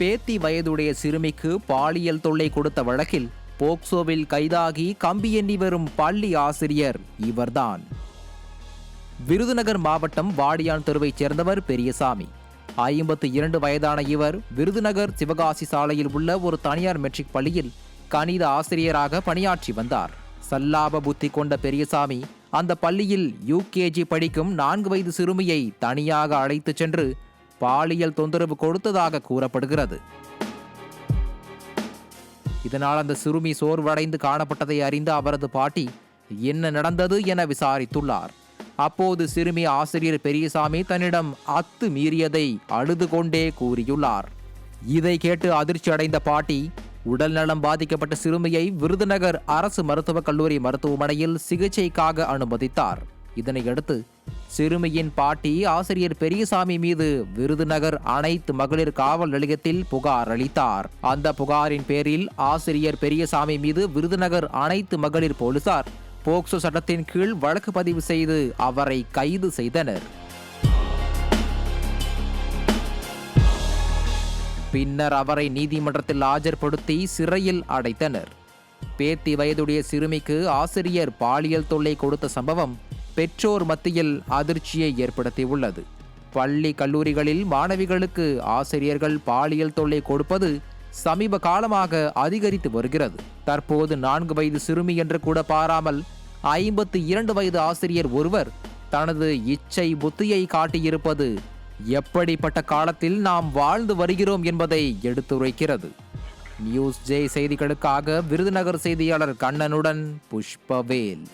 பேத்தி வயதுடைய சிறுமிக்கு பாலியல் தொல்லை கொடுத்த வழக்கில் போக்சோவில் கைதாகி கம்பி எண்ணி வரும் பள்ளி ஆசிரியர் இவர்தான். விருதுநகர் மாவட்டம் வாடியான் தெருவைச் சேர்ந்தவர் பெரியசாமி. 52 வயதான இவர் விருதுநகர் சிவகாசி சாலையில் உள்ள ஒரு தனியார் மெட்ரிக் பள்ளியில் கணித ஆசிரியராக பணியாற்றி வந்தார். சல்லாப புத்தி கொண்ட பெரியசாமி அந்த பள்ளியில் யூகேஜி படிக்கும் 4 வயது சிறுமியை தனியாக அழைத்துச் சென்று பாலியல் தொந்தரவு கொடுத்ததாக கூறப்படுகிறது. இதனால் அந்த சிறுமி சோர்வடைந்து காணப்பட்டதை அறிந்த அவரது பாட்டி என்ன நடந்தது என விசாரித்துள்ளார். அப்போது சிறுமி ஆசிரியர் பெரியசாமி தன்னிடம் அத்துமீறியதை அழுது கொண்டே கூறியுள்ளார். இதை கேட்டு அதிர்ச்சி அடைந்த பாட்டி உடல்நலம் பாதிக்கப்பட்ட சிறுமியை விருதுநகர் அரசு மருத்துவக் கல்லூரி மருத்துவமனையில் சிகிச்சைக்காக அனுமதித்தார். இதனையடுத்து சிறுமியின் பாட்டி ஆசிரியர் பெரியசாமி மீது விருதுநகர் அனைத்து மகளிர் காவல் நிலையத்தில் புகார் அளித்தார். அந்த புகாரின் பேரில் ஆசிரியர் பெரியசாமி மீது விருதுநகர் அனைத்து மகளிர் போலீசார் போக்சோ சட்டத்தின் கீழ் வழக்கு பதிவு செய்து அவரை கைது செய்தனர். பின்னர் அவரை நீதிமன்றத்தில் ஆஜர்படுத்தி சிறையில் அடைத்தனர். பேத்தி வயதுடைய சிறுமிக்கு ஆசிரியர் பாலியல் தொல்லை கொடுத்த சம்பவம் பெற்றோர் மத்தியில் அதிர்ச்சியை ஏற்படுத்தியுள்ளது. பள்ளி கல்லூரிகளில் மாணவிகளுக்கு ஆசிரியர்கள் பாலியல் தொல்லை கொடுப்பது சமீப காலமாக அதிகரித்து வருகிறது. தற்போது 4 வயது சிறுமி என்று கூட பாராமல் 52 வயது ஆசிரியர் ஒருவர் தனது இச்சை புத்தியை காட்டியிருப்பது எப்படிப்பட்ட காலத்தில் நாம் வாழ்ந்து வருகிறோம் என்பதை எடுத்துரைக்கிறது. நியூஸ் ஜே செய்திகளுக்காக விருதுநகர் செய்தியாளர் கண்ணனுடன் புஷ்பவேல்.